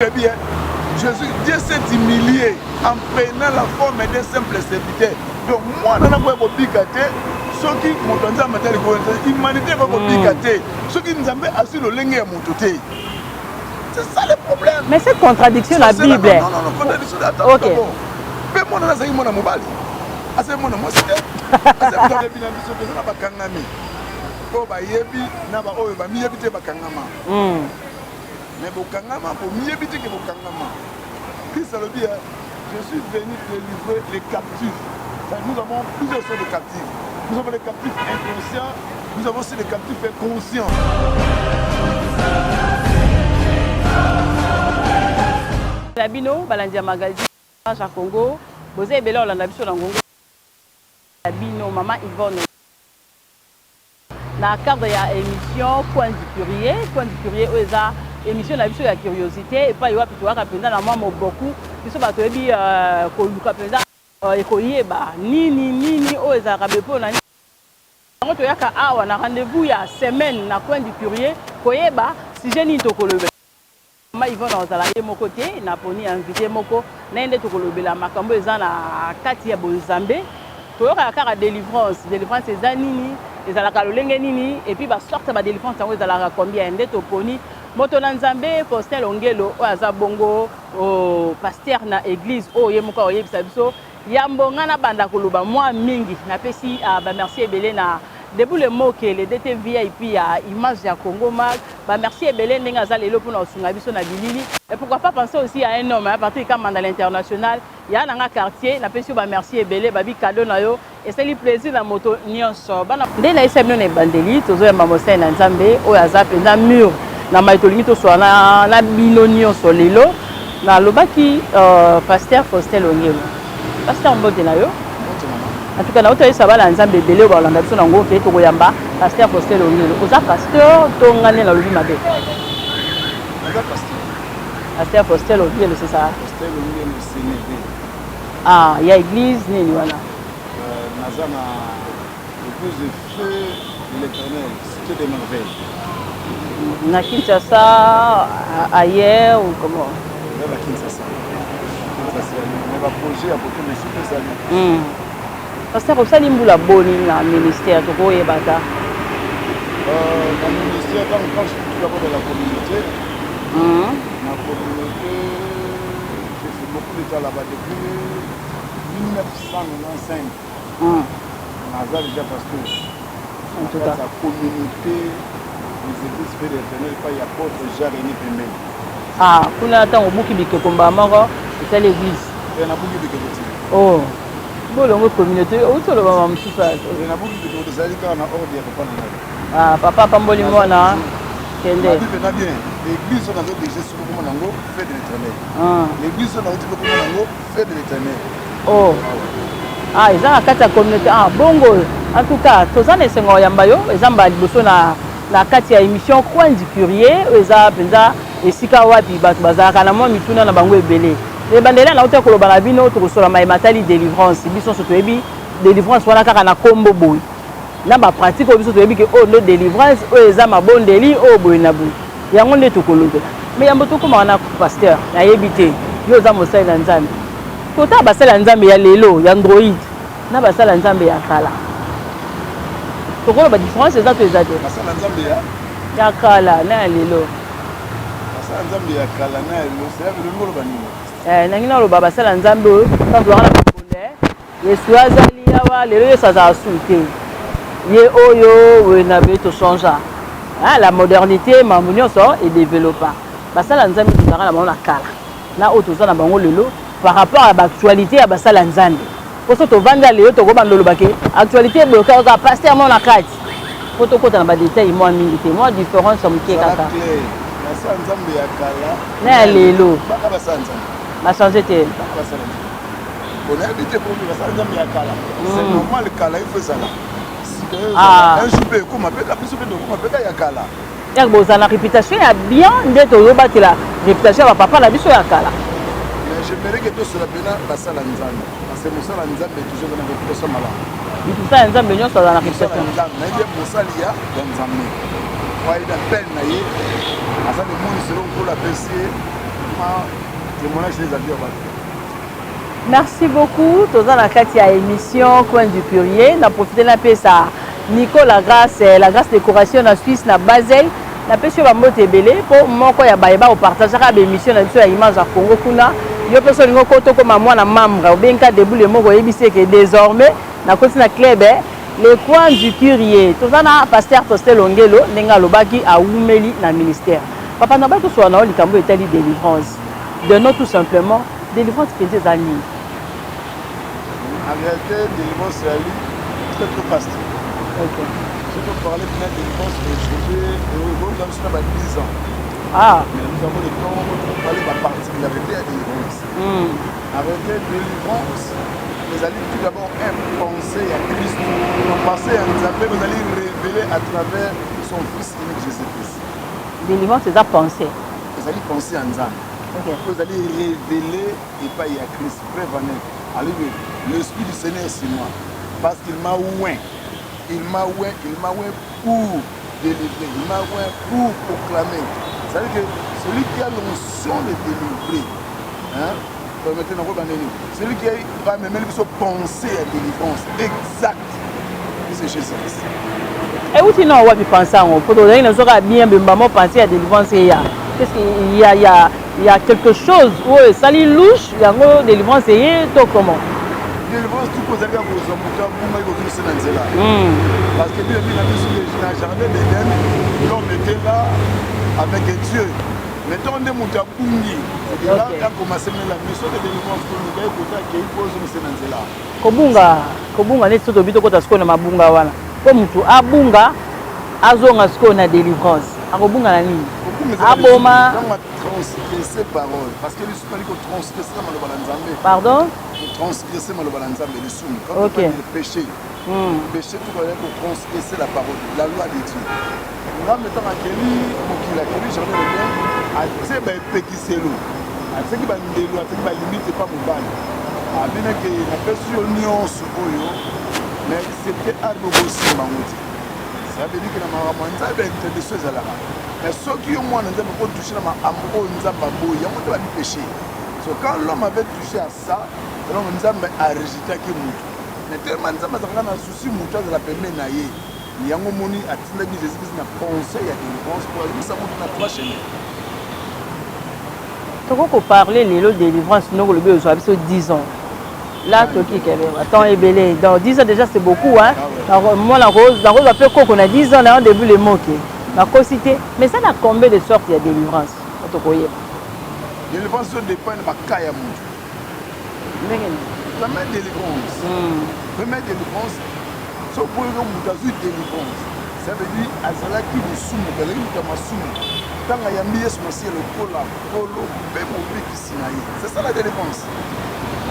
Très bien. Dieu s'est humilié en prenant la forme d'un simple serviteur. Donc moi, je n'ai pas de ceux qui m'ont entendu en matière de l'humanité va piquer. Ceux qui nous avaient assis le lingue à mon côté. C'est ça le problème. Mais cette contradiction la Bible. Non, contradiction. Attends, ok. Mais moi, je suis mon mobile. C'est mon moi, c'est mon bien na bakangami. Ko ba yebi na ba oyo ba mi yebi te bakangama. Mais bokangama pour mi yebi te ke bokangama. Christ a dit, je suis venu délivrer les captifs. Nous avons plusieurs sortes de captifs. Nous avons les captifs inconscients, nous avons aussi les captifs conscients. Labino, Balandia Magazi, à Congo, vous avez belé en Abisson en Congo. Labino, maman Yvonne. Dans le cadre de l'émission Point du Courrier, émission de la curiosité, et pas y avoir plutôt à moi beaucoup, qui sont battus ni aux arabes pour la on a rendez-vous il y a semaine na Point du Courrier, koyeba si j'ai ni tokolobe. Ils vont dans mon côté, n'a pas ni invité moko, n'ende tokolobe la makambo ezana kati ya Bozambe. Toyoka kaka délivrance c'est nini, ezalaka lolenge nini et puis ba sorte ba délivrance yango ezalaka combien nde toponi moto na Nzambe Faustin Longelo o aza bongo o pasteur na église o yemuka o yebisa biso yambonga na banda koloba moi mingi na pesi ba merci ebele na debout le mot que les DT VIP à image ya Congo Mag ba merci ebele ndenge aza lelo pour na sunga biso na bilili et pourquoi pas penser aussi à un homme à partir comme dans l'international ya na quartier na pesi ba merci ebele ba bi cadeau na yo et c'est le plaisir na moto nyonso bana ndé na SM ne bandeli tozo ya mamosa na Nzambe o aza penda mur na maitolingi to so na bino nyonso lelo na lobaki pasteur Faustin Longelo pasteur mbote na yo en tout cas na otoyi sabala Nzambe belé ba landa biso na ngo ke to koyamba pasteur Faustin Longelo oza pasteur to ngane na lobi mabe oza pasteur Faustin Longelo c'est ça Faustin Longelo CNV ah ya église nini wana nazana église de feu de l'Éternel cité des merveilles na Kinshasa ailleurs ou comment vers la Kinshasa mais va projet à beaucoup de super amis pasteur osali mbula boni na ministère to koyebata dans le ministère quand je suis d'abord dans la communauté ma communauté j'ai fait beaucoup de temps là-bas depuis 1995 naza déjà pasteur en tout cas la communauté les églises fait l'éternel pas y apôtre Jean René Pembe ah kuna tango buki bikeko mbamoko c'est l'église na buki bikeko oh bolongo communauté otolo mama msusa na buki bikeko tozali kaka na ordre ya papa na ngai ah papa pamboli mwana kende na bien l'église on a déjà sur le nango fait de l'éternel l'église on a dit que nango fait de l'éternel oh ah ils ont kata communauté ah bongo en tout cas tozana esengo yamba yo ezamba liboso na kati ya émission Coin du Courrier eza penza esika wapi bato bazalaka na mwa mituna na bango ebele le bandela na ote koloba na bino to kosola mai matali délivrance biso so toyebi délivrance wana kaka na kombo boy na ba pratique biso toyebi ke o no délivrance o eza mabondeli o boy na boy yango nde to koloba mais yambo to koma na pasteur na yebite yo za mosali na Nzambe kota basala Nzambe ya lelo ya Android na basala Nzambe ya kala to koloba différence eza to eza te basala Nzambe ya kala na lelo basala Nzambe ya kala na lelo c'est le ngolo banini nangina loba basala Nzambe tanto wana bonde Yesu azali awa lelo Yesu azala suite ye oyo we na beto changer la modernité mamunyo so et développer basala Nzambe tozaka na bango na kala na otoza na bango lelo par rapport à l'actualité ya basala Nzambe poso to vanda lelo to kobanda lobake actualité bloqué ka pasteur mon na kati poto kota na ba détail moi mingi te moi différence comme qui kaka basala Nzambe ya kala na lelo baka basala Nzambe ma changé te basala on a habité pour basala Nzambe ya kala c'est normal kala il faut ça là un jour comme appelle la plus de comme appelle ya kala ya boza na réputation ya bien ndeto yobati la réputation ya papa la biso ya kala mais j'aimerais que tout cela bena basala Nzambe parce que mosala Nzambe toujours dans la réputation malade tout ça Nzambe nyonso za na réputation na ye mosali ya Nzambe wa ida peine na ye asa de monde selon pour la PC témoignage les avions. Merci beaucoup. Tous dans la émission Coin du Purier. On a profité d'un peu ça. Nico la grâce décoration en Suisse, na Basel. Na pêche va monter belé pour moi quand il y a baïba au partage à l'émission na sur image à Congo kuna. Yo personne ngo koto comme moi na membre ou bien ka debout le mot yebisé que désormais na continue na club le Coin du Purier. Tous na pasteur Tostel Ongelo nenga lobaki a Oumeli na ministère. Papa na ba to so na likambo etali délivrance. Donnons tout simplement délivrance que des amis. En réalité, délivrance c'est très vaste. OK. Je peux parler de la délivrance que je vais 10 ans. Ah. Mais nous avons le temps pour parler de la particularité à délivrance. En réalité, délivrance, vous allez tout d'abord penser à Christ. Penser à nous appeler, vous allez révéler à travers son Fils unique Jésus-Christ. Délivrance, c'est à penser. Vous allez penser à nous. Okay. Vous allez révéler et pas à Christ. Prévenez. Allez, l'Esprit du Seigneur est sur moi. Parce qu'il m'a oint. Il m'a oint pour délivrer. Il m'a oint pour proclamer. C'est-à-dire que celui qui a l'onction de délivrer, hein, celui qui va me mettre sur penser à délivrance exact, c'est Jésus-Christ. Et où tu n'as pas pensé à moi? Pour donner une chose bien, maman penser à délivrance, qu'est-ce qu'il y a quelque chose où ça lui louche, il y a une délivrance et tout comment? Délivrance, tout vous avez à vos hommes, vous avez là. Parce que Dieu a mis la mission dans le jardin d'Éden, l'homme était là avec Dieu. Mettons des moutons à Bungi. Et là, il a commencé la mission de délivrance pour nous dire qu'il pose dans là. Kobunga n'est pas tout à ce qu'on a mabunga wana. Comme tout abunga, azonga ce qu'on a délivrance. Akobunga na nini? Aboma. Transgresser parole. Parce que les souvenirs qu'on transgresse dans le balanzambe. Pardon? Transgresser dans le balanzambe, les souvenirs. Quand on parle de péché, péché tout le monde pour transgresser la parole, la loi de Dieu. Là, maintenant, à Kelly, j'en ai bien, à dire, ben, pékissez-le. À dire qu'il va nous délouer, à dire qu'il va limiter pas mon bail. À bien que la personne nuance, mais c'était à nous aussi, ça veut dire que la maman a été de choses à la main. Mais ceux qui ont moins de toucher la main, il y a moins de péché. Quand l'homme avait touché à ça, alors on a rejeté que nous. Mais tellement nous avons un souci, nous avons la permis naïe. Il y a un moment où Jésus-Christ n'a pensé à délivrance pour lui, ça montre la trois chaînes. Tu peux parler de délivrance, nous le besoin de 10 ans. Là, attends, Ebélé, dans 10 ans déjà c'est beaucoup. Hein? Moi, la rose a fait quoi qu'on a 10 ans, là, on début les mots. La cosité. Mais ça, a combien de sortes il y a délivrance? Délivrance dépend de ma caille à moi. La même délivrance. Première délivrance, c'est pour une délivrance. Ça veut dire, à cela qui vous soumet, à l'égard de ma soumet. Quand il y a mis ce monsieur le polo, c'est ça la délivrance.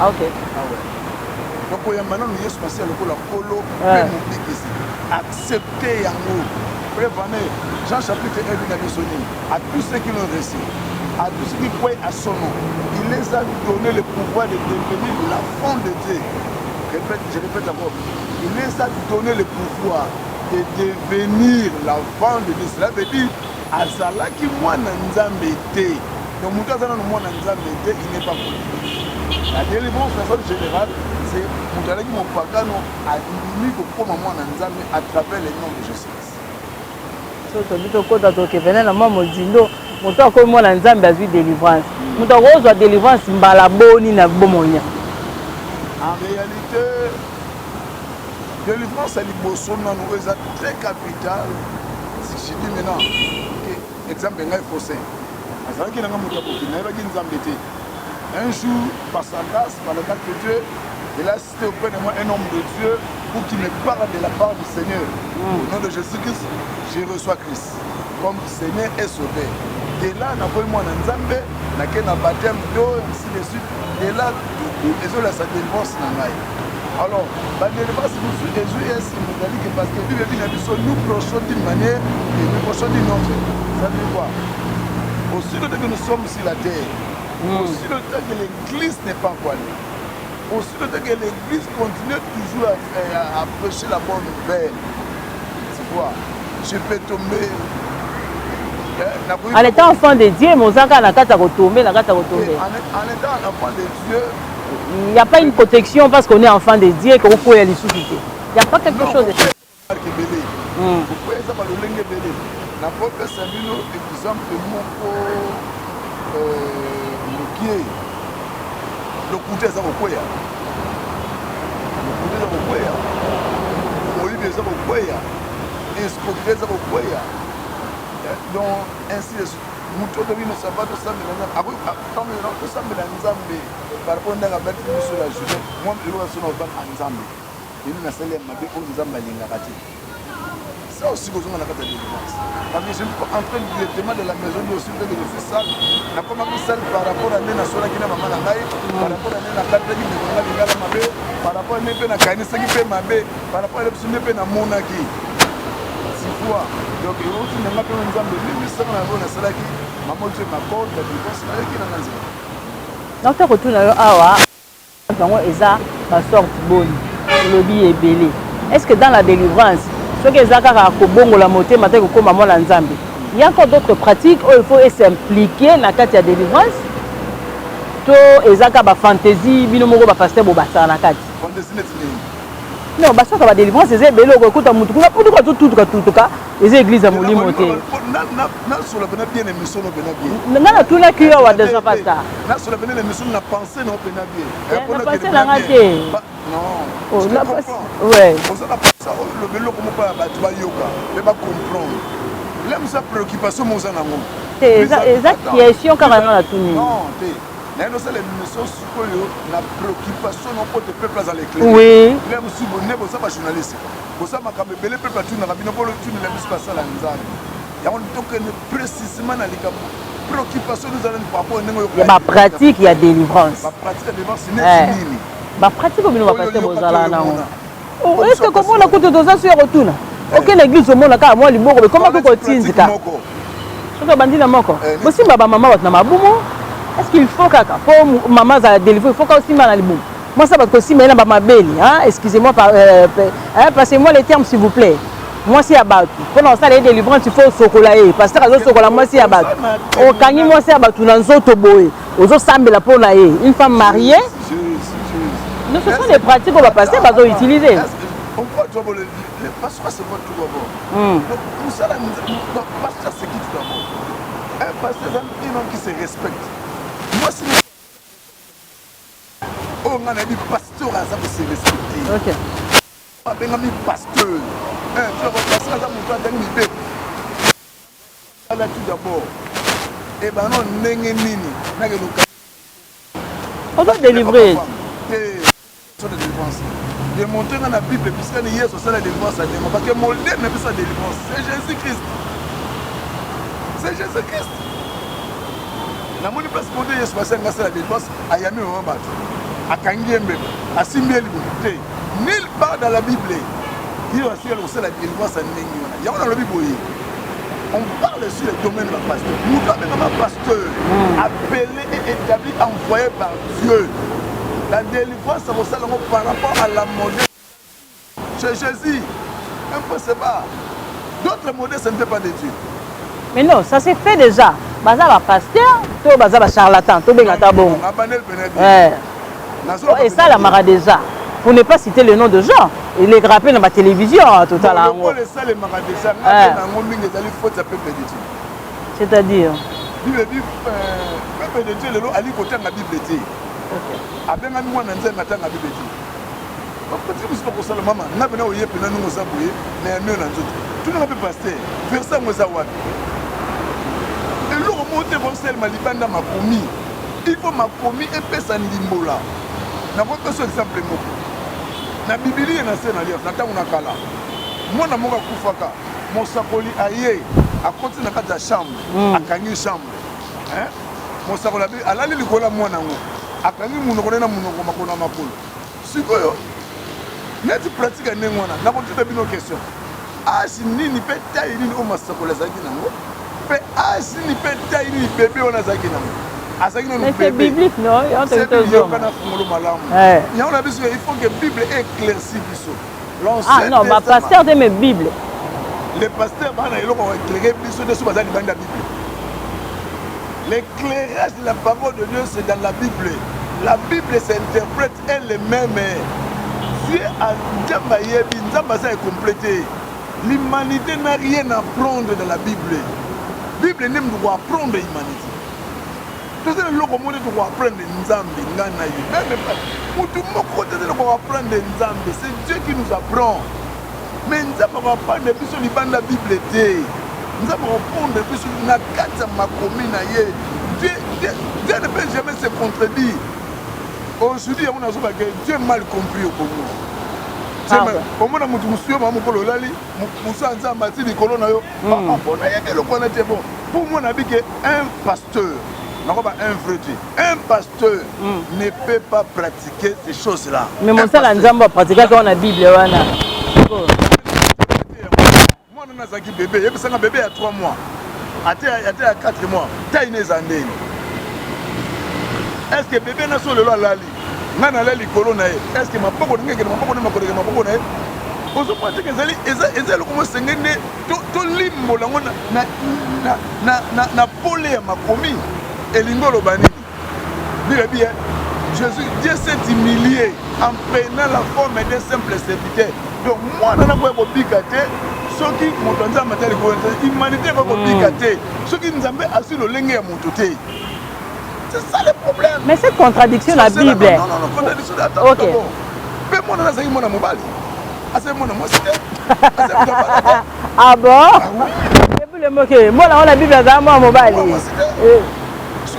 Ah, ok. Ah ouais. Donc, il y a maintenant le monsieur le polo, accepter en nous. Prévenez, Jean chapitre 1 à tous ceux qui l'ont reçu, à tous ceux qui croient à son nom, il les a donné le pouvoir de devenir l'enfant de Dieu. Je répète encore, il les a donné le pouvoir de devenir l'enfant de Dieu. Cela veut dire, Azala qui moi n'enzambe te. Donc, il n'est pas politique. La délivrance de façon générale, c'est mon pagano a limité pour moi à travers les noms de Jésus-Christ. En réalité, délivrance à l'Ibosso, nous est très capital. Si je dis maintenant, exemple, il y a un fossé. Un jour, par sa grâce, par la grâce de Dieu, il a cité auprès de moi un homme de Dieu pour qu'il me parle de la part du Seigneur. Au nom de Jésus-Christ, je reçois Christ comme Seigneur et Sauveur. De là, on a fait moi dans Nzambe, on a fait un baptême d'eau, ainsi de suite. De là, tout et ça, sa délivrance dans la vie. Alors, la délivrance, nous Jésus est symbolique parce que Dieu dit nous prochons d'une manière et nous prochons d'une autre. Ça veut dire quoi? Aussi longtemps que nous sommes sur la terre, aussi longtemps que l'Église n'est pas encore allée, aussi longtemps que l'Église continue toujours à prêcher la bonne nouvelle, tu vois, je peux tomber En étant enfant de Dieu, Mozaka n'a qu'à retomber, n'a qu'à retomber. En étant un enfant de Dieu, il n'y a pas une protection parce qu'on est enfant de Dieu qu'on peut aller sous. Il n'y a pas quelque chose de ça. Na kopesa bino exemple moko mokie lokuta eza kokweya moyibi eza kokweya escroquerie eza kokweya donc ainsi de suite moto oyo bino sava tosambela tosambela nzambe par rapport ndenge abati biso la journée mwa eloko so na obanga nzambe ini nasali ya mabe oyo nzambe alingaka te. Ça aussi, vous avez la délivrance. Parce que je suis entré directement de la maison de aussi que je fais ça. Je pas mis ça par rapport à Nena Sola qui n'a pas mal par rapport à Nena Kata qui n'a pas mal par rapport à Nena Kanisa qui fait ma baie, par rapport à l'Epsune Pena Monaki. C'est quoi? Donc, il y a aussi un peu de temps de lui, ça m'a donné ça qui m'a montré ma corde, la délivrance, qui n'a pas dit. Donc, tu retournes à Awa, Eza, ma sorte bonne, le lobby est belé. Est-ce que dans la délivrance, ce que Zaka a kobongo la moté matin ko maman la nzambe. Il y a encore d'autres pratiques où il faut s'impliquer dans la carte de délivrance. To ezaka ba fantaisie bino moko ba pasteur bo basala na kati. Fantaisie netini. Non, ba soka ba délivrance c'est belo ko kuta mutu kuna putu ka tutu ka eza église à molimo moté. Na sur la bena bien émission no bena bien. Ngana tuna kiyo wa déjà pasteur. Na sur la bena émission na penser no bena bien. Na penser la ngate. Non. Oh, la ouais. On ça le vélo comme pas battu ba yoka, mais pas comprendre. L'aime sa préoccupation mon zanango. Exact question carrément la tuni. Non, mais nous ça les missions sur la préoccupation non pour te peuple dans les clés. Oui. L'aime sous bonnet pour ça pas journaliste. Pour ça ma camé belé peuple tout na rabino pour le tuni la mise passer la nzana. Ya on donc précisément dans les préoccupation nous allons par rapport il y a ma pratique, il y a délivrance. Ma pratique délivrance c'est nini. Ma pratique comme nous va passer aux alana. Oh, est-ce que comment on a coûté 2 ans sur retourne? Aucune église au monde a moi les morts, mais comment tu continues ça? Je vais bandir la moko. Aussi ma maman va na mabumo. Est-ce qu'il faut kaka pour maman za délivrer, il faut aussi mal ali bon. Moi ça parce que si mais na ma belle, hein, excusez-moi passez-moi les termes s'il vous plaît. Moi c'est abattu. Pendant ça les délivrances il faut sokolaé parce que azo sokola moi c'est abattu. O kangi moi c'est abattu na nzoto boye. Ozo sambela pour na une femme mariée. Nous, ce sont des pratiques qu'on va passer, qu'on va utiliser. On peut trouver le pasteur, c'est votre tout d'abord. Donc, nous savons, le pasteur, c'est qui tout d'abord? Un pasteur, c'est un homme qui se respecte. Moi, si on a dit pasteur, ça peut se respecter. Ok. On a dit pasteur. Tu vas passer à mon frère, une idée. On a tout d'abord. Et bien, non, n'est-ce pas? On doit délivrer. De délivrance. De montrer dans la Bible, puisque il y a la délivrance à démon. Parce que mon Dieu n'est pas sa délivrance. C'est Jésus-Christ. C'est Jésus-Christ. La monnaie place pour Dieu, c'est la délivrance. À Yami ou Rabat. À Kangiembe. À Simbiel. Nulle part dans la Bible. Il y a aussi la délivrance à Nengiona. Il y a dans la Bible. On parle sur le domaine de la pasteur. Nous sommes un pasteur appelé et établi, envoyé par Dieu. La délivrance, ça va par rapport à la modèle. Chez Jésus, impossible. D'autres modèles, ça ne fait pas de Dieu. Mais non, ça s'est fait déjà. Baza va pasteur, tout baza va charlatan, tout bien bon. Et ça, la mara déjà. Pour ne pas citer le nom de gens, il est grappé dans ma télévision tout à l'heure. C'est-à-dire Bible dit, peuple de Dieu, le lot, ali côté de la Bible dit. Avec un mois, on a un matin à Bible dit. Quand tu me dis que maman, n'a pas eu de nous sabouer, mais un nœud dans tout. Tout le monde peut passer. Verset Mozawan. Et l'eau monte pour celle malibanda m'a commis. Il faut m'a commis et personne n'imbola. N'a pas que ce exemple mot. Na Bible est dans ce livre, na tango na kala. Moi na moka kufaka, mon sakoli aye, à côté na kata chambre, à kangi chambre. Hein? Mon sakoli a la li kola moi na ngo. A kangi muno kona na muno ko makona makolo. Sikoyo. Neti pratique nengwana, na ko tuta bino question. Asi nini pe tayi nini o masakoli zaki na ngo? Pe asi ni pe tayi nini bébé ona zaki na ngo? Mais c'est biblique, non? Il faut que la Bible éclaircisse. Ah non, ma pasteur de mes Bibles. les pasteurs vont éclairer plus de ce que la Bible. L'éclairage de la parole de Dieu, c'est dans la Bible. La Bible s'interprète elle-même. Dieu a déjà complété. L'humanité n'a rien à prendre dans la Bible. La Bible n'aime pas apprendre l'humanité. Tout ce que l'on doit apprendre Nzambe, c'est Dieu qui nous apprend. Mais Nzambe va apprendre depuis sur la Bible. Nous allons répondre depuis sur la carte ma commune. Dieu ne peut jamais se contredire. Aujourd'hui, on a dit que Dieu a mal compris au Congo. Au moins, nous sommes pour moi, un pasteur, un pasteur ne peut pas pratiquer ces choses-là. Mais mon seul Nzambe va pratiquer quand on a Bible. Moi, je suis bébé. Je suis un bébé à 3 mois. À 4 mois. Est-ce que bébé n'a pas le loi lali? Est-ce que ma poko n'est pas Dieu s'est humilié en prenant la forme d'un simple serviteur. Donc moi, je n'ai pas de ceux qui m'ont dit que l'humanité va piquer, ceux qui nous ont assis le lingue à mon côté. C'est ça le problème. Mais cette contradiction dans la Bible. Non, contradiction. Attends, ok. Mais moi, je suis mon mobile. Ah bon? Moi, la Bible est dans mon mobile.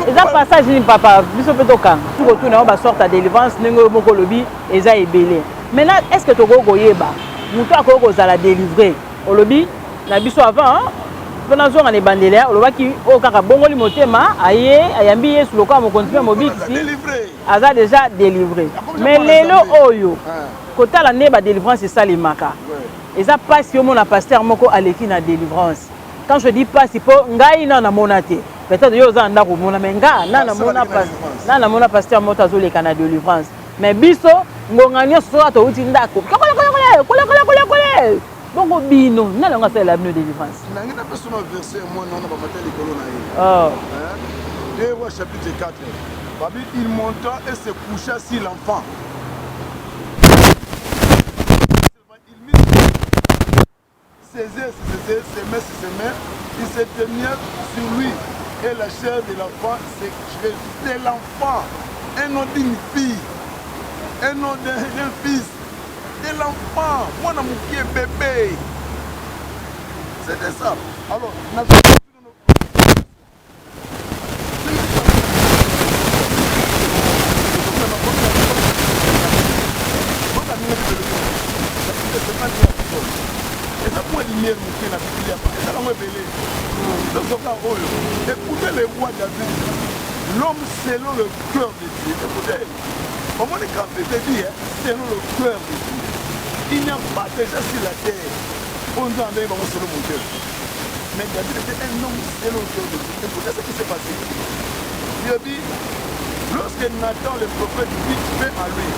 Et ça passage ni papa, biso petoka. Tu retournes on va sortir à délivrance, nengo moko lobi, eza ebelé. Maintenant, est-ce que tu go yeba? Muto akoko za la délivrer. Olobi na biso avant, pendant zo ngane bandele, oloba ki o kaka bongoli motema, aye, ayambi yesu loka mo continue mobile ici. Aza déjà délivré. Mais lelo oyo, kota la neba délivrance c'est ça les maka. Et ça passe que mon pasteur moko aleki na délivrance. Quand je dis pas, c'est pour ngai na monate. Peut-être yo za ndako mona menga na mona pasteur mota zo le kana délivrance. Mais biso ngonga nyoso to uti ndako. Bongo bino na longa c'est l'avenue de délivrance. Na ngina peso na verset moi non na ba mateli kolo na ye. Deux rois chapitre 4. Babi il monta et se coucha sur l'enfant. Il mit ses mains, il se tenait sur lui. Et la chair de l'enfant, c'est l'enfant, un nom d'une fille, un nom d'un fils, de l'enfant, moi je suis bébé. C'était ça. Alors, écoutez les voix David, l'homme selon le cœur de Dieu. Écoutez, au moins quand il te dit, selon le cœur de Dieu, il n'y a pas déjà sur la terre, on a même selon mon cœur. Mais David était un homme selon le cœur de Dieu. Écoutez ce qui s'est passé. Dieu dit, lorsque Nathan le prophète dit, fait à lui,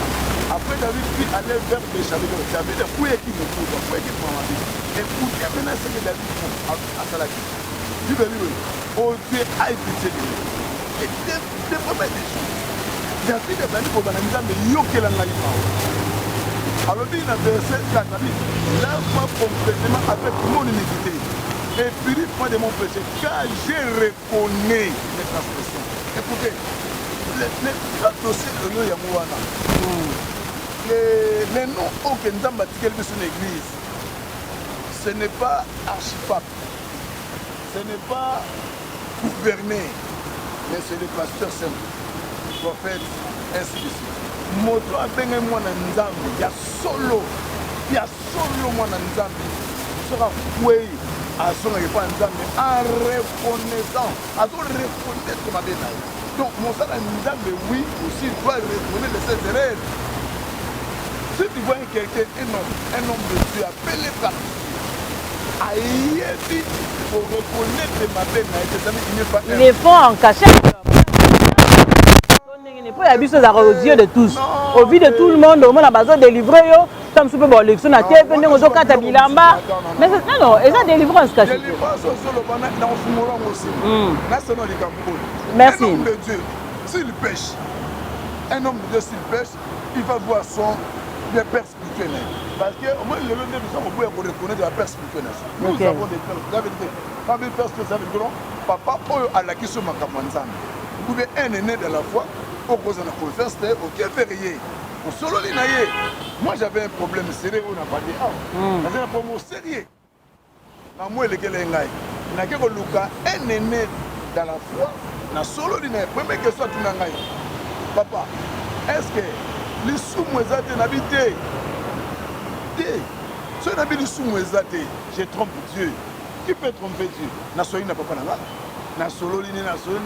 après David dit, aller vers Béchamel, David dit, où est-ce qu'il me trouve, où est-ce qu'il m'a dit. Écoutez maintenant ce que David fait à Salaki. Dieu veut lui, oh Dieu a pitié de lui. Et des premières des choses. David a dit pour Bananiza, mais yoke la naïma. Alors dit dans le verset 4, lave-moi complètement avec mon iniquité. Et purifie-moi de mon péché, car je reconnais mes transgressions. Écoutez, les dossiers de l'eau Yamouana, les noms auxquels nous avons bâti sur l'église, ce n'est pas archipape, ce n'est pas gouverné, mais c'est le pasteur simple, prophète, ainsi de suite. Moto a bien moi dans Nzambe, il y a solo moi dans Nzambe. Sera foué à son pas Nzambe en reconnaissant, à son reconnaître ma bénaï. Donc mon salaire Nzambe, oui, aussi doit reconnaître ses erreurs. Si tu vois quelqu'un, un homme de Dieu, appelé par Dieu, pour reconnaître ma bénaï, il est fort en cachette. Il n'y a pas de Dieu de tous. Au vu de tout le monde, au monde a besoin de livrer. ça me soupe bon l'élection na te pendant aux okata bilamba mais non et ça délivrance caché délivrance solo bana dans fumolo aussi là c'est non les campo merci un homme de Dieu s'il pêche un homme de Dieu s'il pêche il va voir son des pères spirituels parce que au moins le monde nous sommes pour reconnaître la père spirituelle nous avons des pères la vérité pas des pères que ça veut dire papa oyo ala kiso makamanzana vous pouvez un aîné de la foi au cause de la conférence OK férié au solo linaye moi j'avais un problème sérieux on a pas dit c'est un problème sérieux na moi lequel ngai na ke ko luka un aîné dans la foi na solo linaye première question tu na ngai papa est-ce que les sous-moi n'habitent ceux qui habitent les sous-moi je trompe Dieu. Qui peut tromper Dieu? Na soyi na papa nanga. Na solo lini na solo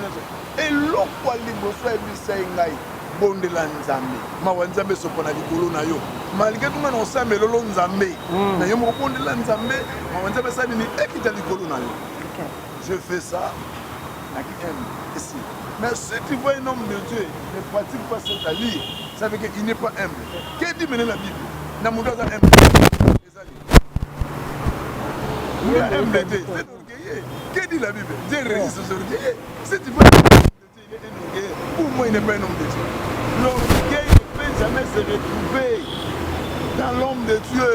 et lokwa liboso e bisa ngai bonde la nzambe. Ma wanzambe sopona likolo na yo. Malgré tout na osambe lolo nzambe. Na yo mo bonde la nzambe, ma wanzambe sa ni ekita likolo na yo. Je fais ça. Na qui aime ici. Mais si tu vois un homme de Dieu ne pratique pas cette vie, ça veut dire qu'il n'est pas humble. Qu'est-ce que dit la Bible? Namoudaza humble. Il est humble, c'est orgueilleux. Qu'est-ce que dit la Bible? Dieu résiste aux orgueilleux. Si tu vois un homme de Dieu, il est un orgueilleux. Pour moi, il n'est pas un homme de Dieu. L'orgueil ne peut jamais se retrouver dans l'homme de Dieu.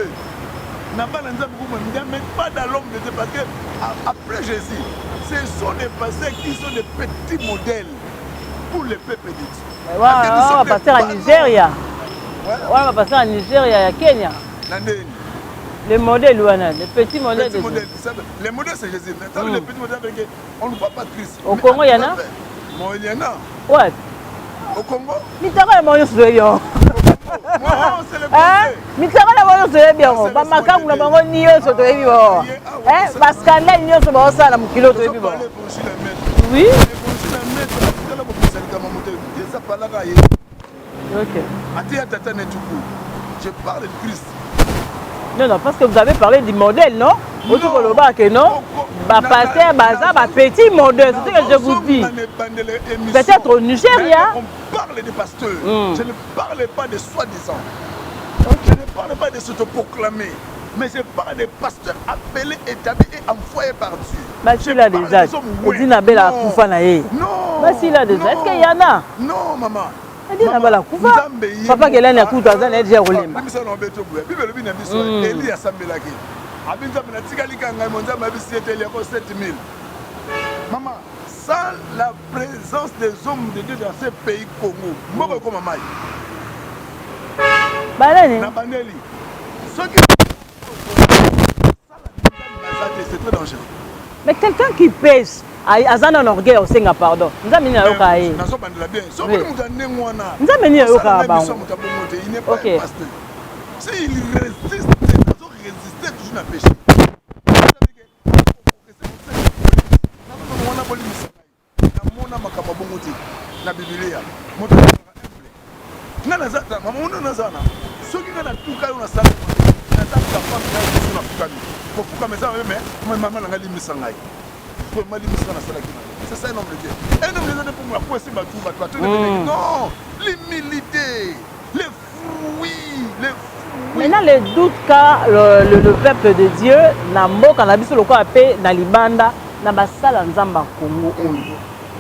N'a pas dans l'homme de Dieu parce que après Jésus, ce sont des pasteurs qui sont des petits modèles pour le peuple de Dieu. On va passer à Nigeria. On va passer à Nigeria, à Kenya. Les modèles, les petits modèles. Les modèles, c'est Jésus. Les petits modèles, on ne voit pas Christ. Au Congo, il y en a? Bon, il y en a. Ouais. Au Congo? Mitara est mort sur yo. Mitara est mort sur yo. Bamaka mula bango niyo so to ebi bo. Baskanda niyo so ba sala mukilo to ebi bo. Oui. OK. Je parle de Christ. Non, parce que vous avez parlé du modèle, non? Non. Pasteur, petit modèle, c'est ce que je vous dis. Peut-être au Nigeria. On parle des pasteurs. Je ne parle pas de soi-disant. Je ne parle pas de s'autoproclamer. Mais je parle des pasteurs appelés, établis et envoyés par Dieu. Mais s'il a des âges, non. Mais s'il a des âges, est-ce qu'il y en a? Non, maman. Papa Gelani a tout à l'heure, j'ai roulé. Maman, sans la présence des hommes de Dieu dans ce pays Congo, c'est très dangereux. Mais quelqu'un qui pèse, Azan en orgueil, on sait pardon. Nous avons mis un okaï. Nous avons mis un okaï. Ok. S'il résiste, il doit résister toujours à péché. C'est ça un homme de Dieu. Un homme de Dieu pour moi, quoi c'est non, l'humilité, les fruits, Maintenant, les doutes car le peuple de Dieu n'a pas cannabis le quoi appelé dans Libanda n'a pas ça dans Zamba Congo.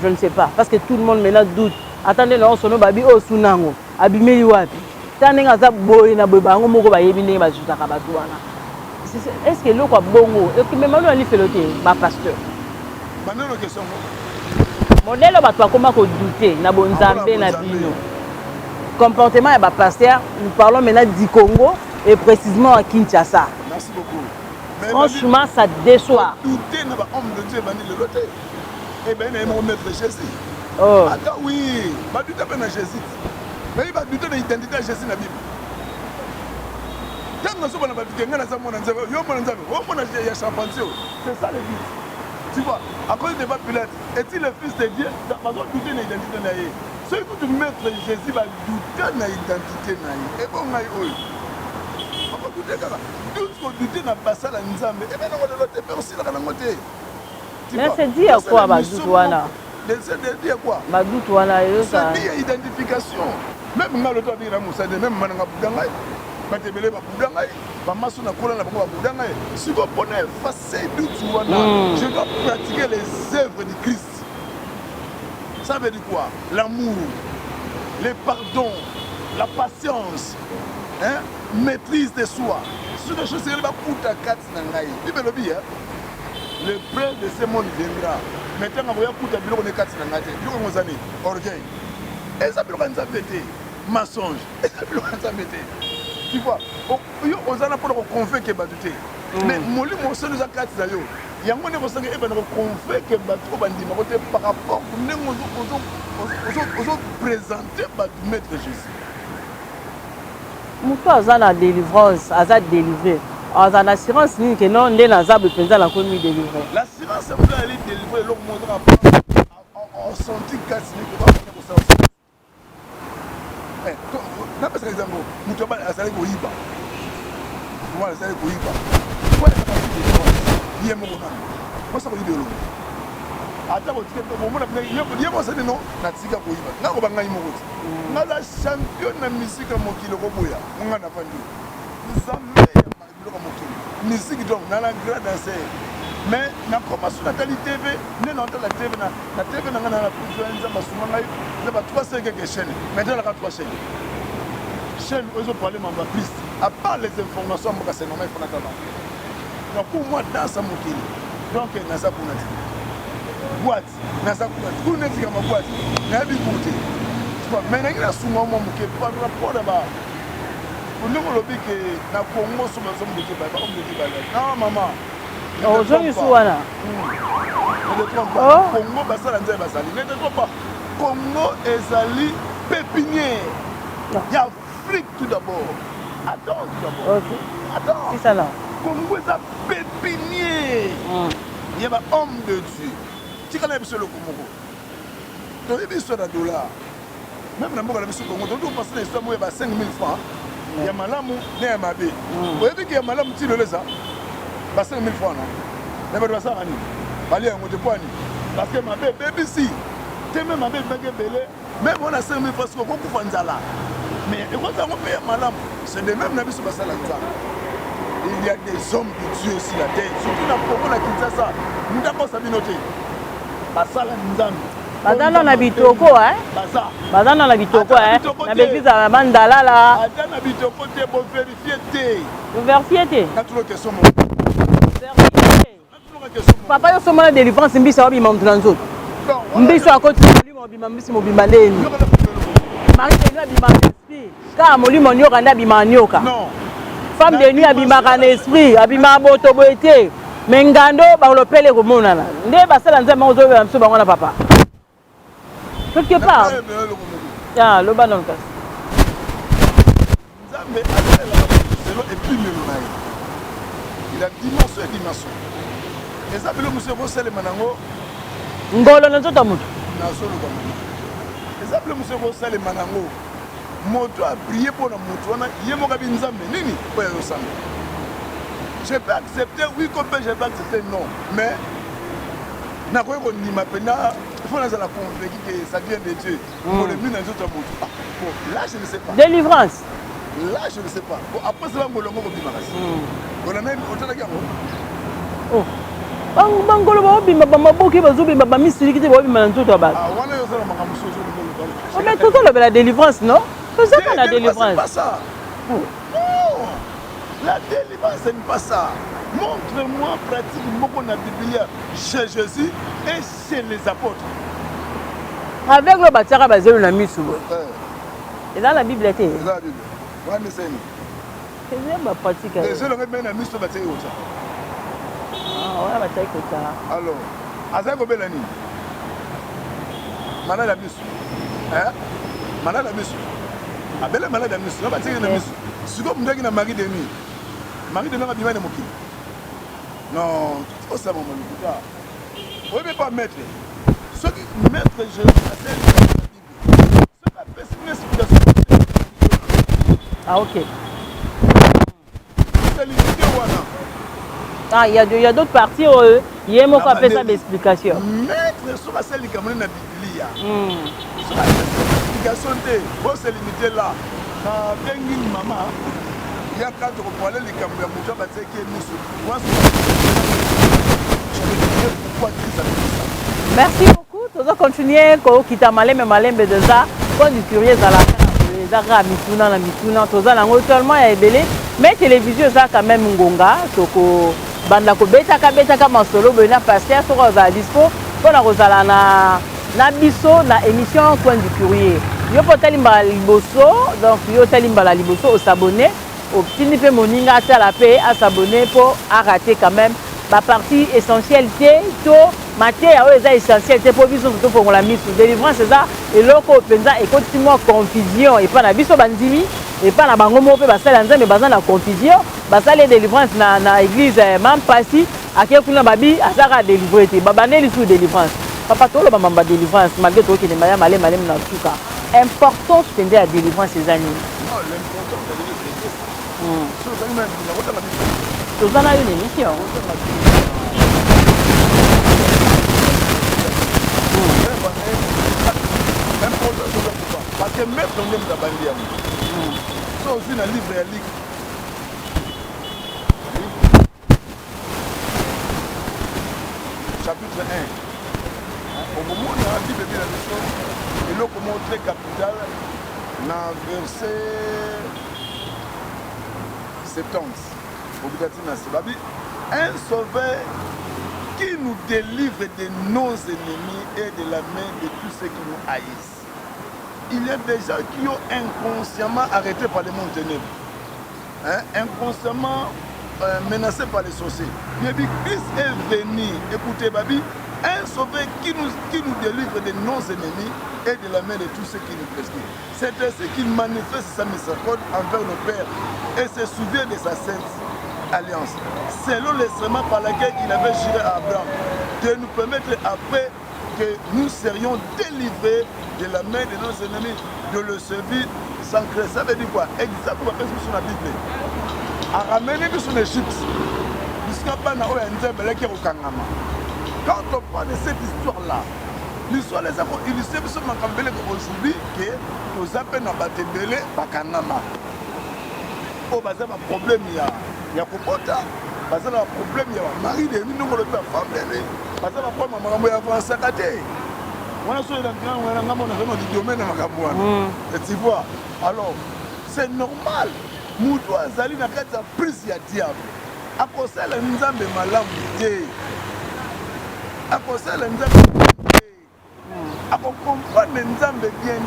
Je ne sais pas parce que tout le monde maintenant doute. Attendez, là on sonne babi au sunango, abimeli wapi. Tandis que ça boy na boy bango moko ba yebi ndenge ba juta ka batu wana. Est-ce que l'eau quoi bongo et que même on lui fait le thé, ba pasteur. Maintenant question. Modèle ba comment ko douter na bonzambe na bino. Comportement et pasteur, nous parlons maintenant du Congo et précisément à Kinshasa. Merci beaucoup. Franchement, ça déçoit. Douter n'a pas homme de Dieu, le loté. Eh bien, il va mettre Jésus. Oh. Attends, oui, il va douter de Jésus. Mais il va douter de l'identité de Jésus dans la Bible. Quand on a douté, on a c'est ça le but. Tu vois, à cause de Pilate, est-il le fils de Dieu? Il va douter de l'identité de Jésus. Ceux qui mettre Jésus va douter de l'identité. Et bon, on va douter de ça. Douter n'a pas ça la Nzambe. Et bien, on va le faire aussi la moitié. Mais c'est dit à quoi, Badoutouana? C'est dit à quoi? Badoutouana, c'est dit à identification. Même dans le temps de Moussa, même dans le batebele babudanga ye bamaso na kola na bango babudanga ye siko mpona efase dutu wana je dois pratiquer les œuvres du Christ. Ça veut dire quoi? L'amour, le pardon, la patience, hein? Maîtrise de soi. Ce sont des choses qui sont pour kati na ngai. Bible lobi hein. Le prince de ce monde viendra. Maintenant on va pour ta biloko ne kati na ngai. Biloko ngozani orgueil. Et ça biloko nzambe te. Mensonge. Et ça biloko nzambe te. Tu vois? Yo ozana pour convaincre baduté. Mais moli moso nous a kati na yo. Yango ne kosanga eba na convaincre batu bandima côté par rapport aux présenter batu maître Jésus. Moto aza na délivrance, aza délivré. Aza na assurance nini que non ndé na zabe penza la komi délivré. L'assurance c'est pour aller délivrer l'homme monde en senti kasi ni ko ba ko sa. Na pesa exemple, moto ba azali ko yiba. Moi azali ko yiba. Quoi est ce que yemo na? Moi ça ko yidelo. Ata ko tike to mo na yemo sa non na tika ko yiba. Na ko ba ngai mo ko. Na la champion na musique mokilo ko boya. Nga na fandi. Nzambe ya mabilo ko mokilo. Musique donc na la grande danser. Mais na commence na tali TV, ne na la TV na TV na na plusieurs nzamba suma ngai. Na ba 3 5 chaînes. Maintenant la 3 chaînes. Chaîne ozo parler mamba Christ. À part les informations mo ka c'est normal faut na tala. Donc pour moi dans sa mokilo. Donc na sa pour na boîte na sa pour na tika ma boîte. Na bi côté. Mais il y a souvent mon qui par rapport là-bas. Pour nous le que na Congo sur ma zone de Kiba, on me dit non maman. Oh je suis souana. Ne te trompe pas. Congo basala nzela basali. Ne te trompe pas. Congo ezali pépinière. Il y a Afrique tout d'abord. Attends tout d'abord. OK. Attends. C'est ça là. Congo est un pépinière. Il y a un homme de Dieu. Tu connais monsieur le Congo. Tu as vu sur la dollar. Même dans le Congo, on passe les sommes à 5 000 francs. Il y a malamu, il y a mabé. Vous avez vu qu'il y a malamu, tu le laisses ça 5 000 francs. Mais vous avez ça, allez, on te poigne. Parce que mabé, bébé, si. Tu même mabé, bébé, même on a 5 000 francs, c'est qu'on peut faire ça là. Mais quand on paye malamu, c'est de même nabi sur la salle. Il y a des hommes de Dieu aussi là-dedans. Surtout dans le Congo, la Kinshasa, nous avons ça noté. La salle Nzambe. Bazana na bitoko hein. Bazana na bitoko hein. Na l'église à Mandala là. Bazana na bitoko te bo vérifier te. Vous vérifiez te. Na tout le question mon. Papa yo soma na délivrance mbisa obi mamtuna nzoto. Mbisa akoti molimo bima mbisi mobima ndeni. Mari de nuit abima esprit. Ka molimo nyoka nda bima nyoka. Non. Femme de nuit abima kan esprit, abima boto boete. Mengando ba lopele ko monana. Nde basala nzema ozo ba mso bango na papa. Quelque part. Ah, le banon cas. Nzambe et puis il a dimension et dimension. Et ça le monsieur Rossel Manango. Ngolo na nzoto mutu. Na solo comme. Et ça le monsieur Rossel Manango. Moto a prié pour la moto wana yemo ka binzambe nini po ya yosamba. Je peux accepter oui comme je peux accepter non, mais na ko ko ndima pena il faut la convaincre que ça vient de Dieu. Pour le mieux dans autres moto. Bon, là je ne sais pas. Délivrance. Là je ne sais pas. Bon après ça ngolongo ko bimakasi. On a même autant de oh. Bangolo ba bima ba maboki ba zubi ba misiri kiti ba bima nzoto ba. Ah wana yo sala makamu soso ngolo. Oh mais tout le la délivrance non? C'est ça qu'on a délivrance. C'est pas ça. Non. La délivrance c'est pas ça. Montre-moi pratique beaucoup dans la Bible chez Jésus et chez les apôtres. Avec le bâtira basé na misu. Et dans la Bible était. C'est la Bible. Ouais mais c'est nous. C'est ma pratique. Les gens ont même na misu bâtira ça. Ah ouais bâtira ça. Alors, azako belani. Mana la misu. Hein? Mana la misu. Abele mana la misu. Na bâtira na misu. Siko mndaki na mari de nuit. Mari de nuit va bima na mokili. Non, tout ça, mon ami. Vous ne pouvez pas mettre. Ce qui mettre Jésus à cette Bible. Ce qui a fait une explication. Ah, ok. C'est limité ou non? Ah, il y a d'autres parties où il y a un fait ça d'explication. Mettre sur la scène qui a mené la Bible. Sur la explication, c'est limité là. Quand Bengin maman, Il y a quand on parlait les Camerounais, qui est mis pourquoi ça. Merci beaucoup. Nous allons continuer à malem de ça. Quand du curieux à la fin, mituna na mituna, toza nango tellement ya ebele. Mais télévision ça quand même ngonga, toko banda ko betaka masolo bena pasteur so za dispo pour la rozala na biso na émission Coin du Curieux. Yo potali liboso, donc yo tali mbala liboso au s'abonner. Au petit peu moninga à la paix à s'abonner pour arrêter quand même la partie essentielle to matière essentielle pour biso surtout pour la mise délivrance c'est ça et loko penza et continuellement confusion et pas na biso bandimi et pas na bango mo pe basala nzambe bazana na confusion basala délivrance na église même pasi akia kuna babi asaka délivrer te babandeli sous délivrance papa tolo bamba délivrance malgré to ki ne maya malem na tuka important tende à délivrance ces années non l'important c'est ça une émission parce que même quand on est bandiam ça aussi dans le livre et ligue chapitre 1 au moment où on a dit de la mission et là comment très capital dans verset 70 un sauveur qui nous délivre de nos ennemis et de la main de tous ceux qui nous haïssent. Il y a des gens qui ont inconsciemment arrêté par les mondes ténèbres, inconsciemment menacés par les sorciers. Mais Christ est venu, écoutez, Babi, un sauveur qui nous délivre de nos ennemis et de la main de tous ceux qui nous prescrivent. C'est ainsi qu'il manifeste sa miséricorde envers nos pères et se souvient de sa sainte alliance, selon l'instrument par lequel il avait juré à Abraham, de nous permettre après que nous serions délivrés de la main de nos ennemis, de le servir sans crainte. Ça veut dire quoi? Exactement sur la Bible. À ramener sur l'Égypte, jusqu'à pas na quand on parle de cette histoire-là, l'histoire les a illustrés sur ma campagne aujourd'hui que nous appelons à Batebele Bakanama. Oh, bah, c'est un problème, il y a Kopota, bah, c'est un problème, il y a mari de nous, nous, le père, femme, bah, c'est un problème, maman, il y a un saccaté. On a sur le grand, on a un du domaine à Makabouane. Tu vois, alors, c'est normal. Moutou Azali n'a qu'à être prise à diable. À cause de l'ensemble de malam, à cause de l'ensemble à comprendre l'ensemble bien,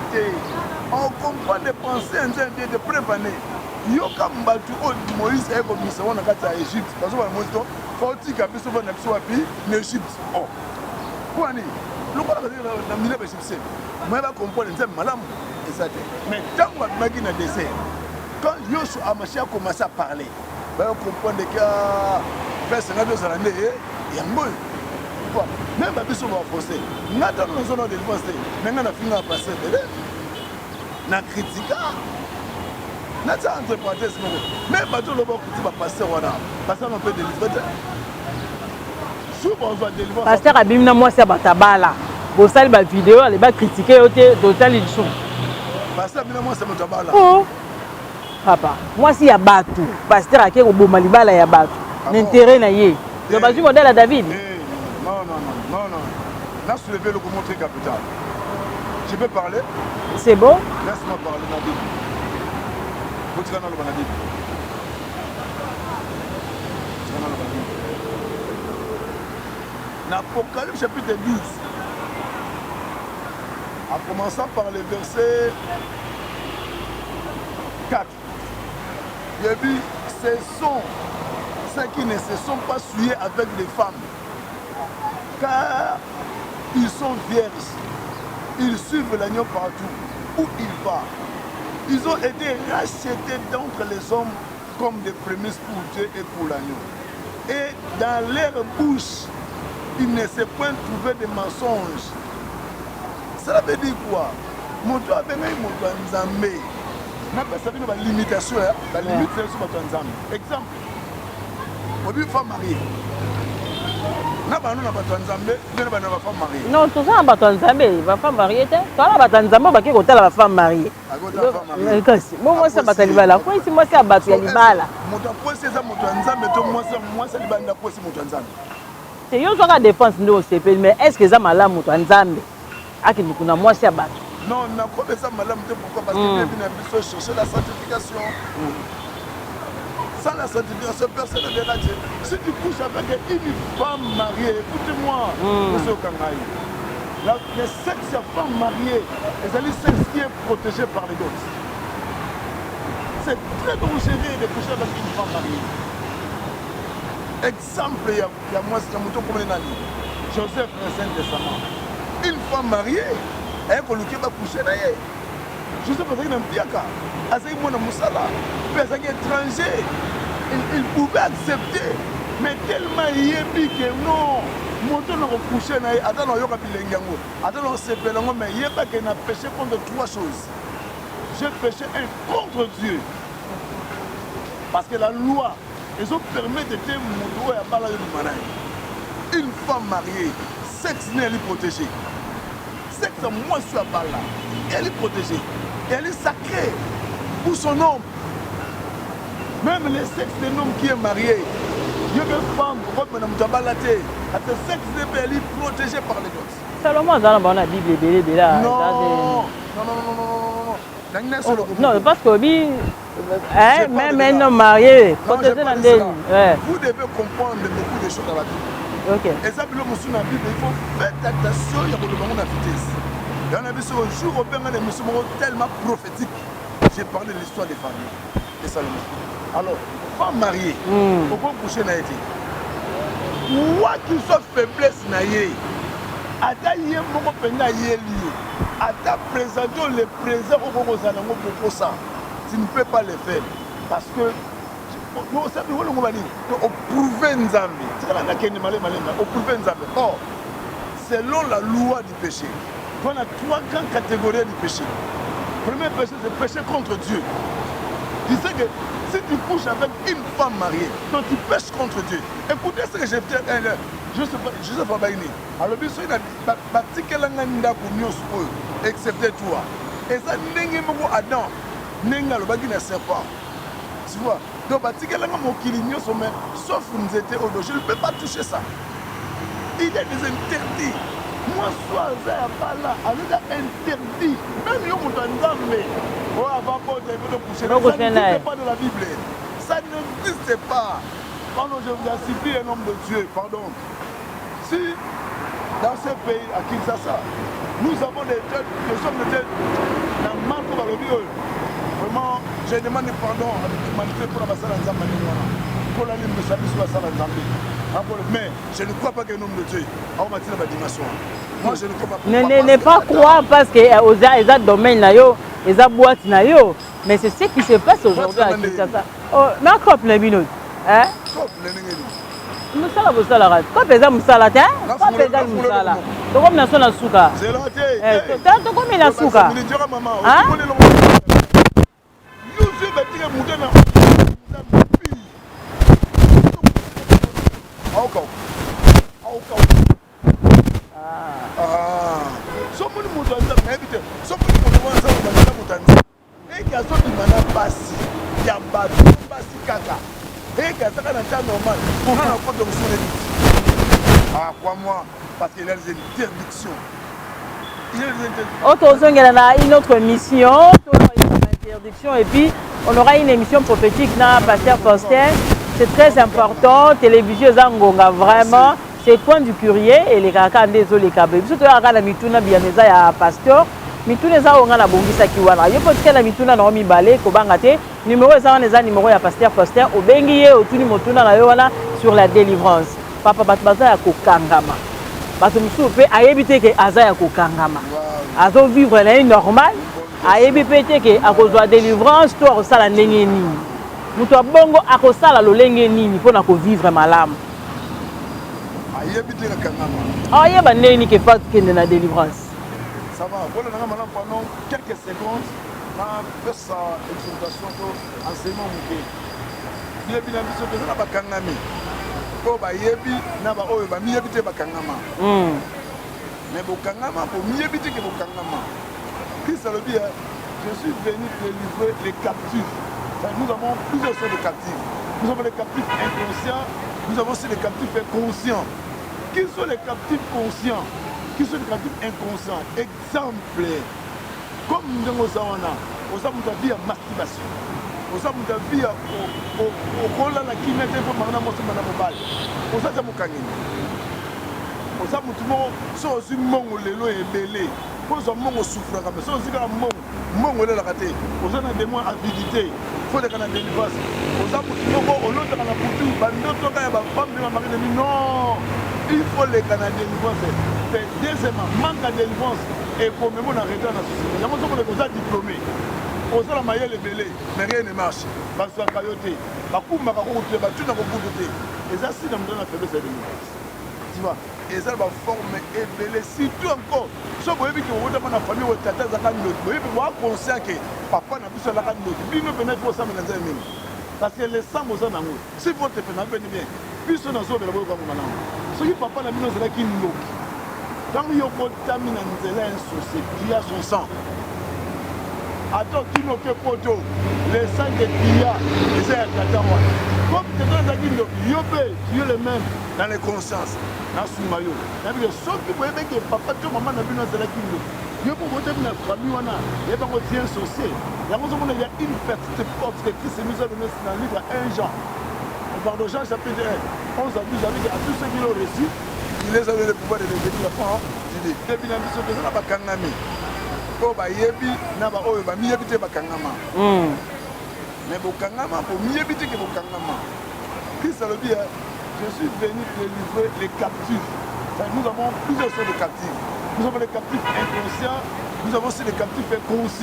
on comprend les pensées de prévenir. Yo comme batu Moïse est comme ça on a gata Égypte parce que Moïse faut dire que biso na biso wapi en Égypte oh quoi ni le quoi na mine ba Égypte moi va comprendre nzambe malamu et ça mais tant que magi na désert quand Yoshua Amashia commence à parler va comprendre que vers 52 ans et yango même ba biso va forcer n'attend nous zone de défense mais na finir à passer na critique Nata entre parenthèses, même bateau le bord qui va passer parce qu'on peut délivrer. Souvent on va délivrer. Pasteur Abimna moi c'est batabala. Vous savez la vidéo, elle va critiquer d'autres éditions. Pasteur Abimna moi c'est batabala. Oh. Papa, moi si y a bateau, pasteur a qui au Bomalibala y a bateau. L'intérêt na yé. Le bateau modèle à David. Non. Là soulever le montrer capital. Je peux parler? C'est bon? Laisse-moi parler ma Bible. L'Apocalypse chapitre 12, en commençant par le verset 4, il a dit, ce sont ceux qui ne se sont pas souillés avec les femmes, car ils sont vierges, ils suivent l'agneau partout où il va. Ils ont été rachetés d'entre les hommes comme des prémices pour Dieu et pour l'agneau. Et dans leur bouche, il ne s'est point trouvé de mensonges. Cela veut dire quoi? Moto a béni moto nzambe. Na pas savoir la limitation, la limitation sur moto nzambe. Exemple. Aujourd'hui femme mariée. na bano na bato nzambe bena bana ba femme mariée non tout ça bato nzambe ba femme mariée te tala bato nzambe ba ki kotala ba femme mariée kasi moi ça bato libala quoi ici moi c'est bato ya libala moto aposi eza moto nzambe to moi ça libanda aposi moto nzambe te yo soka défense ndo sepeli mais est-ce que ça malamu moto nzambe akini kuna moi c'est bato non na ko ça malamu te pourquoi parce que bien biso chercher la sanctification. Sans la sanctification, personne ne verra Dieu. Si tu couches avec une femme mariée, écoutez-moi, monsieur Kangaï, le sexe de femme mariée, c'est le sexe qui est protégé par les gosses. C'est très dangereux de coucher avec une femme mariée. Exemple, il y a moi, c'est un mouton comme Nani, Joseph le Saint-Testament. Une femme mariée, elle va coucher d'ailleurs. Joseph a dit un piaka, a dit mon moussala, mais c'est étranger. Il pouvait accepter, mais tellement il est dit que non, mon temps n'a couché, attends, on y a bilingue, attends, on s'est fait mais il n'y a pas qu'il a péché contre trois choses. J'ai péché contre Dieu. Parce que la loi, ils ont permis de te montrer à parler de manaï. Une femme mariée, sexe n'est pas protégé. Sexe, moi je suis à part là. Elle est protégée. Elle est sacrée pour son homme. Même le sexe d'un homme qui est marié, il y a une femme, comme Mme le sexe d'un homme est protégé par les gosses. Salomon dans la Bible est là. Non, non, parce que même un homme marié, protégé dans des... Vous devez comprendre beaucoup de choses dans la Bible. Ok. Et ça, dans la Bible, il faut faire attention, il y a beaucoup de vitesse. Il y en a vu ce jour, au Bénin, des musulmans tellement prophétiques. J'ai parlé de l'histoire des familles de Salomon. Alors, femme mariée, pourquoi coucher n'a été? Quoi qu'il soit faiblesse n'a été. Ata yé moko pena yé lié. Ata présenter les présents au Zanango pour ça. Tu ne peux pas le faire. Parce que nous savons que nous avons prouvé Nzambi. Or, selon la loi du péché, on a trois grandes catégories du péché. Le premier péché, c'est le péché contre Dieu. Tu sais que si tu couches avec une femme mariée, donc tu pêches contre Dieu. Écoutez ce que j'ai fait. Je sais pas baïni. Alors, bien sûr, il y a des gens excepté toi. Et ça, n'est pas Adam. N'est pas le serpent. Tu vois? Donc, sauf nous étions au dos. Je ne peux pas toucher ça. Il y a des interdits. Moi, soit ça pas là, avec interdit. Même yo Moutandambe, oh avant de coucher, ça n'existe pas de la Bible. Ça n'existe pas. Pardon, je vous ai cité un homme de Dieu, pardon. Si dans ce pays, à Kinshasa, nous avons des têtes, nous sommes des têtes, dans Marco Balobio, vraiment, je demande pardon à l'humanité pour la salle en Zambie. Pour la ligne de sa vie sur la salle en Zambie. Mais je ne crois pas qu'un homme de Dieu a remarqué la dimension. Moi, je ne crois pas. Ne pas croire parce que les autres domaines, les autres boîtes, mais c'est ce qui se passe aujourd'hui à Kinshasa. Mais un couple, les minutes. Hein? Musala musala ko peza musala te ko peza musala to ko mina sona suka c'est là te to ko mina suka ni dira mama o ko le lo yuzu betige mutana auka so muni mutu anza mebite so muni mutu wanza mutana mutanza eki aso dimana basi ya batu basi kaka. Et que ça n'a pas normal. Pour un enfant de ah, crois-moi, parce qu'il y a des interdictions. Il y a une autre mission, une interdiction, et puis on aura une émission prophétique dans Pasteur Faustin. C'est très important. Télévision Zangonga, vraiment. C'est point du courrier et les caca des les câbles. Surtout à la mituna bien les a pasteur. Mituna za on a la bongisa kiwana. Yo peut que la mituna na mi balé ko bangate. Numéro ça on a numéro ya pasteur Faustin au bengiye au tuni motuna na yo wana sur la délivrance. Papa batbaza ya ko kangama. Parce que musu pe ayebite ke aza ya ko kangama. Azo vivre la vie normale. Ayebite ke akozwa délivrance to akosala ndenge nini. Mutu abongo akosala lolenge nini pona ko vivre malamu. Ayebite ka kangama. Ayeba ndenge ke fa kende na délivrance. Ça va, voilà, pendant quelques secondes, on a fait sa exhortation pour enseignement. Il y a bien sûr que ça n'a pas kangami. oyo bayebi na baoyo bamiyebi te bakangama mais bokangama bomiyebi te ke bokangama. Christ alobi je suis venu délivrer les captifs. Nous avons plusieurs sortes de captifs. Nous avons les captifs inconscients, nous avons aussi les captifs inconscients. Qui sont les captifs conscients? Qui sont les captifs inconscients? Exemple, comme nous avons ça, on a vie à masturbation. On a vie au rôle à la qui met un peu de mobile. On a ça mokangini. On a mutumo so aussi mongo lelo et belé. Pour ça mongo souffre comme ça aussi quand mongo le la raté. On a des mois avidité. Faut des canaux de délivrance. On a mutumo au lot de la poutu. Bandoto quand il y a femme de ma mari dit non. Il faut les canaux de délivrance. Deuxièmement, manque de délivrance et comme on a arrêté dans la société. Il y a beaucoup de gens diplômés. On a la maille belé, mais rien ne marche. Parce que la cailloté, la coupe m'a raconté, la tue n'a pas boudé. Et ça, si dans la faiblesse de délivrance. Tu vois, et ça va former et belé. Surtout encore, si vous voyez que vous avez une famille où tata a un autre, vous voyez conscient que papa n'a plus sur la canne d'autre. Puis nous venons pour ça, mais dans un minute. Parce que les sangs aux amours, si votre phénomène est bien, puis ce n'est pas le bon moment. Ce qui papa n'a plus sur la canne d'autre. Quand il y a un contamin dans un souci, qui a son sang. Attends, tu n'as que poteau, les sangs de Pia, les airs Katawa. Comme tu es dans la guine, tu es le même dans les consciences, dans ce maillot. Sauf que vous voyez que papa, tu maman n'a vu dans la guine. Il faut voter dans la famille, il y a un bien associé. Il y a une petite porte que Christ nous a donné dans le livre 1 Jean. On parle de Jean chapitre 1. 11 à 12, avec à tous ceux qui l'ont reçu, il les a donné le pouvoir de devenir enfants. Il dit, depuis la mission que ça n'a pas kangami. Oyo bayebi na baoyo bamiyebi te bakangama mais bokangama bomiyebi te ke bokangama. Christ alobi je suis venu délivrer les captifs. Nous avons plusieurs sortes de captifs. Nous avons les captifs inconscients, nous avons aussi les captifs inconscients.